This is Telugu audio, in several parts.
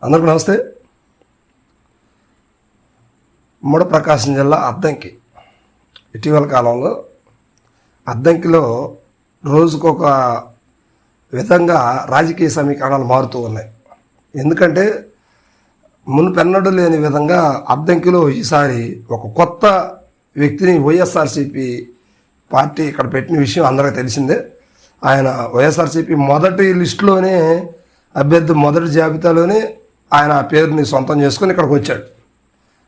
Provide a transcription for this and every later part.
అందరికీ నమస్తే. ఉమ్మడి ప్రకాశం జిల్లా అద్దంకి ఇటీవల కాలంలో అద్దంకిలో రోజుకొక విధంగా రాజకీయ సమీకరణాలు మారుతూ ఉన్నాయి. ఎందుకంటే మునుపెన్నడూ లేని విధంగా అద్దంకిలో ఈసారి ఒక కొత్త వ్యక్తిని వైఎస్ఆర్సీపీ పార్టీ ఇక్కడ పెట్టిన విషయం అందరికీ తెలిసిందే. ఆయన వైఎస్ఆర్సీపీ మొదటి లిస్టులోనే అభ్యర్థి మొదటి జాబితాలోనే ఆయన ఆ పేరుని సొంతం చేసుకొని ఇక్కడికి వచ్చాడు.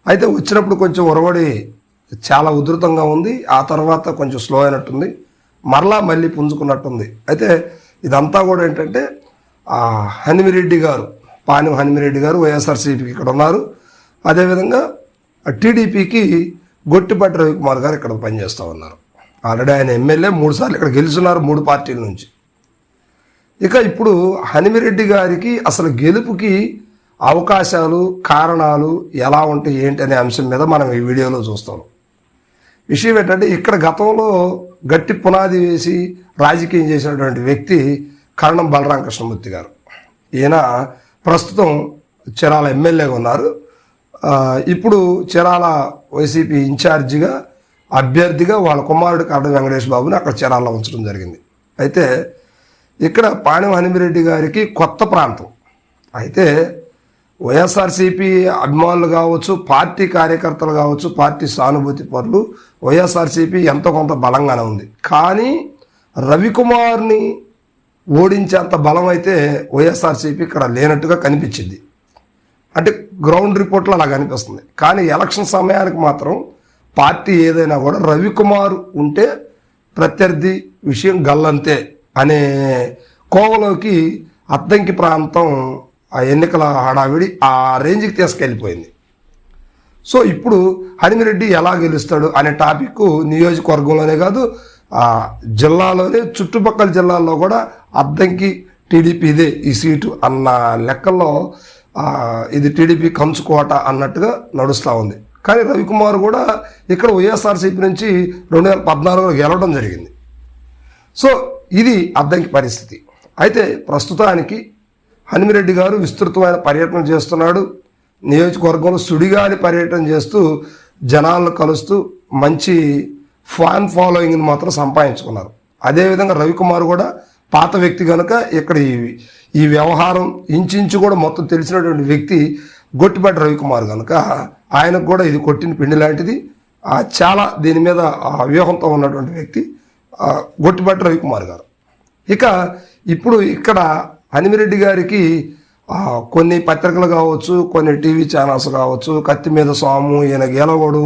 అయితే వచ్చినప్పుడు కొంచెం ఒరవడి చాలా ఉధృతంగా ఉంది. ఆ తర్వాత కొంచెం స్లో అయినట్టుంది, మళ్ళీ పుంజుకున్నట్టుంది. అయితే ఇదంతా కూడా ఏంటంటే హనుమిరెడ్డి గారు, పాని హనుమిరెడ్డి గారు వైఎస్ఆర్సీపీకి ఇక్కడ ఉన్నారు. అదేవిధంగా టీడీపీకి గొట్టిపాటి రవికుమార్ గారు ఇక్కడ పనిచేస్తూ ఉన్నారు. ఆల్రెడీ ఆయన ఎమ్మెల్యే 3 సార్లు ఇక్కడ గెలుచున్నారు 3 పార్టీల నుంచి. ఇక ఇప్పుడు హనుమిరెడ్డి గారికి అసలు గెలుపుకి అవకాశాలు, కారణాలు ఎలా ఉంటాయి ఏంటి అనే అంశం మీద మనం ఈ వీడియోలో చూస్తాం. విషయం ఏంటంటే ఇక్కడ గతంలో గట్టి పునాది వేసి రాజకీయం చేసినటువంటి వ్యక్తి కరణం బలరామ కృష్ణమూర్తి గారు. ఈయన ప్రస్తుతం చీరాల ఎమ్మెల్యేగా ఉన్నారు. ఇప్పుడు చీరాల వైసీపీ ఇన్ఛార్జిగా అభ్యర్థిగా వాళ్ళ కుమారుడు కరణం వెంకటేష్ బాబుని అక్కడ చీరాల్లో ఉంచడం జరిగింది. అయితే ఇక్కడ పాణి హనుమిరెడ్డి గారికి కొత్త ప్రాంతం. అయితే వైఎస్ఆర్సీపీ అభిమానులు కావచ్చు, పార్టీ కార్యకర్తలు కావచ్చు, పార్టీ సానుభూతి పరులు వైఎస్ఆర్సీపీ ఎంతో కొంత బలంగానే ఉంది. కానీ రవికుమార్ని ఓడించేంత బలం అయితే వైఎస్ఆర్సీపీ ఇక్కడ లేనట్టుగా కనిపించింది. అంటే గ్రౌండ్ రిపోర్ట్లో అలా కనిపిస్తుంది. కానీ ఎలక్షన్ సమయానికి మాత్రం పార్టీ ఏదైనా కూడా రవికుమార్ ఉంటే ప్రత్యర్థి విషయం గల్లంతే అనే కోవలోకి అద్దంకి ప్రాంతం ఆ ఎన్నికల హడావిడి ఆ రేంజ్కి తీసుకెళ్ళిపోయింది. సో ఇప్పుడు హనుమిరెడ్డి ఎలా గెలుస్తాడు అనే టాపిక్ నియోజకవర్గంలోనే కాదు, జిల్లాలోనే చుట్టుపక్కల జిల్లాల్లో కూడా అద్దంకి టీడీపీదే ఈ సీటు అన్న లెక్కల్లో ఇది టీడీపీ కంచుకోట అన్నట్టుగా నడుస్తూ ఉంది. కానీ రవికుమార్ కూడా ఇక్కడ వైఎస్ఆర్సీపీ నుంచి 2014లో గెలవడం జరిగింది. సో ఇది అద్దంకి పరిస్థితి. అయితే ప్రస్తుతానికి హనుమిరెడ్డి గారు విస్తృతమైన పర్యటన చేస్తున్నాడు. నియోజకవర్గంలో సుడిగాలి పర్యటన చేస్తూ జనాలను కలుస్తూ మంచి ఫ్యాన్ ఫాలోయింగ్ని మాత్రం సంపాదించుకున్నారు. అదేవిధంగా రవికుమార్ కూడా పాత వ్యక్తి కనుక ఇక్కడ ఈ వ్యవహారం ఇంచుమించు కూడా మొత్తం తెలిసినటువంటి వ్యక్తి గొట్టిపాటి రవికుమార్ కనుక ఆయనకు కూడా ఇది కొట్టిన పిండి లాంటిది. చాలా దీని మీద వ్యూహంతో ఉన్నటువంటి వ్యక్తి గొట్టిపాటి రవికుమార్ గారు. ఇక ఇప్పుడు ఇక్కడ హనుమిరెడ్డి గారికి కొన్ని పత్రికలు కావచ్చు, కొన్ని టీవీ ఛానల్స్ కావచ్చు, కత్తి మీద స్వాము ఈయన గెలవడు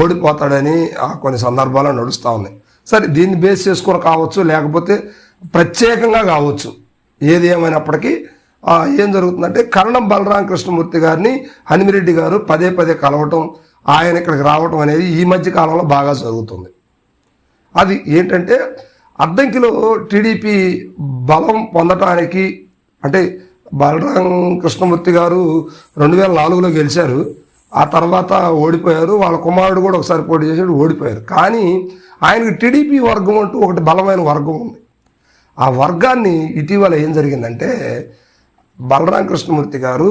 ఓడిపోతాడని కొన్ని సందర్భాలు నడుస్తూ ఉన్నాయి. సరే, దీన్ని బేస్ చేసుకొని కావచ్చు, లేకపోతే ప్రత్యేకంగా కావచ్చు, ఏది ఏమైనప్పటికీ ఏం జరుగుతుందంటే కరణం బలరామ కృష్ణమూర్తి గారిని హనుమిరెడ్డి గారు పదే కలవటం, ఆయన ఇక్కడికి రావటం అనేది ఈ మధ్య కాలంలో బాగా జరుగుతుంది. అది ఏంటంటే అద్దంకిలో టీడీపీ బలం పొందటానికి, అంటే బలరామ కృష్ణమూర్తి గారు 2004లో గెలిచారు, ఆ తర్వాత ఓడిపోయారు. వాళ్ళ కుమారుడు కూడా ఒకసారి పోటీ చేశాడు, ఓడిపోయారు. కానీ ఆయనకి టీడీపీ వర్గం అంటూ ఒకటి బలమైన వర్గం ఉంది. ఆ వర్గాన్ని ఇటీవల ఏం జరిగిందంటే బలరామ కృష్ణమూర్తి గారు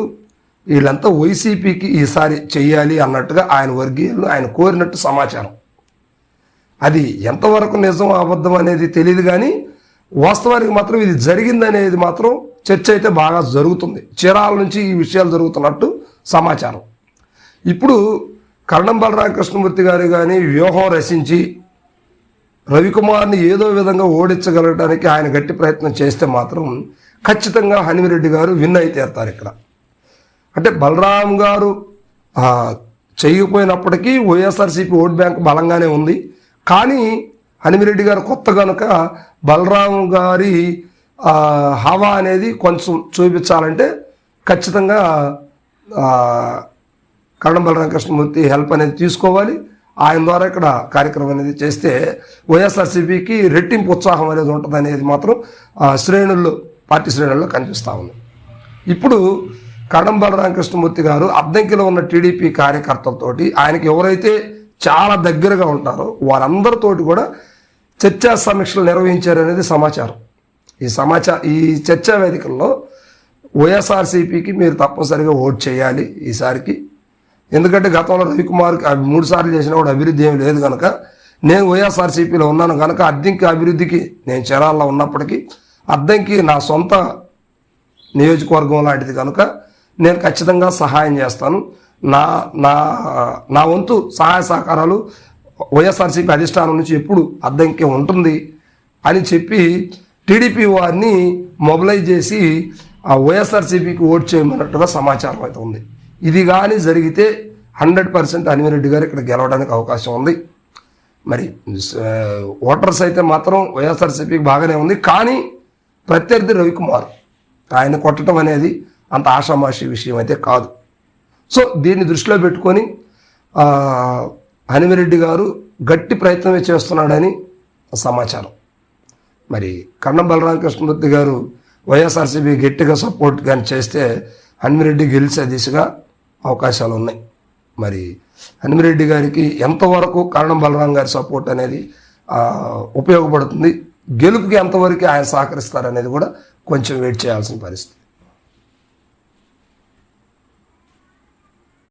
వీళ్ళంతా వైసీపీకి ఈసారి చెయ్యాలి అన్నట్టుగా ఆయన వర్గీయులను ఆయన కోరినట్టు సమాచారం. అది ఎంతవరకు నిజం అబద్ధం అనేది తెలియదు, కానీ వాస్తవానికి మాత్రం ఇది జరిగిందనేది మాత్రం చర్చ అయితే బాగా జరుగుతుంది. చీరాల నుంచి ఈ విషయాలు జరుగుతున్నట్టు సమాచారం. ఇప్పుడు కరణం బలరామ కృష్ణమూర్తి గారు కానీ వ్యూహం రచించి రవికుమార్ని ఏదో విధంగా ఓడించగలగడానికి ఆయన గట్టి ప్రయత్నం చేస్తే మాత్రం ఖచ్చితంగా హనుమిరెడ్డి గారు విన్ అయితే తీరుతారు ఇక్కడ. అంటే బలరాం గారు చేయకపోయినప్పటికీ వైఎస్ఆర్సీపీ ఓట్ బ్యాంక్ బలంగానే ఉంది. కానీ హనుమిరెడ్డి గారు కొత్త కనుక బలరాం గారి హవా అనేది కొంచెం చూపించాలంటే ఖచ్చితంగా కరణం బలరామ కృష్ణమూర్తి హెల్ప్ అనేది తీసుకోవాలి. ఆయన ద్వారా ఇక్కడ కార్యక్రమం అనేది చేస్తే వైఎస్ఆర్సీపీకి రెట్టింపు ఉత్సాహం అనేది ఉంటుంది అనేది మాత్రం పార్టీ శ్రేణుల్లో కనిపిస్తూ ఉంది. ఇప్పుడు కరణం బలరామ కృష్ణమూర్తి గారు అద్దంకిలో ఉన్న టీడీపీ కార్యకర్తలతోటి ఆయనకి ఎవరైతే చాలా దగ్గరగా ఉంటారో వారందరితోటి కూడా చర్చా సమీక్షలు నిర్వహించారనేది సమాచారం. ఈ చర్చా వేదికల్లో వైఎస్ఆర్సీపీకి మీరు తప్పనిసరిగా ఓటు చేయాలి ఈసారికి. ఎందుకంటే గతంలో రవికుమార్కి 3 సార్లు చేసినా కూడా అభివృద్ధి ఏమి లేదు కనుక, నేను వైఎస్ఆర్సీపీలో ఉన్నాను కనుక అద్దంకి అభివృద్ధికి నేను చీరాల్లో ఉన్నప్పటికీ అద్దంకి నా సొంత నియోజకవర్గం లాంటిది కనుక నేను ఖచ్చితంగా సహాయం చేస్తాను. నా నా నా వంతు సహాయ సహకారాలు వైఎస్ఆర్సీపీ అధిష్టానం నుంచి ఎప్పుడు అద్దంకి ఉంటుంది అని చెప్పి టీడీపీ వారిని మొబిలైజ్ చేసి ఆ వైఎస్ఆర్సీపీకి ఓటు చేయమన్నట్టుగా సమాచారం అయితే ఉంది. ఇది కానీ జరిగితే 100% అనిమిరెడ్డి గారు ఇక్కడ గెలవడానికి అవకాశం ఉంది. మరి ఓటర్స్ అయితే మాత్రం వైఎస్ఆర్సీపీకి బాగానే ఉంది, కానీ ప్రత్యర్థి రవికుమార్ ఆయన కొట్టడం అనేది అంత ఆషామాషి విషయం అయితే కాదు. సో దీన్ని దృష్టిలో పెట్టుకొని అనిమిరెడ్డి గారు గట్టి ప్రయత్నమే చేస్తున్నాడని సమాచారం. మరి కన్నం బలరామకృష్ణమూర్తి గారు వైఎస్ఆర్సీపీ గట్టిగా సపోర్ట్ కానీ చేస్తే అనిమిరెడ్డి గెలిచే దిశగా అవకాశాలు ఉన్నాయి. మరి అనిమిరెడ్డి గారికి ఎంతవరకు కరణం బలరాం గారి సపోర్ట్ అనేది ఉపయోగపడుతుంది, గెలుపుకి ఎంతవరకు ఆయన సహకరిస్తారనేది కూడా కొంచెం వెయిట్ చేయాల్సిన పరిస్థితి.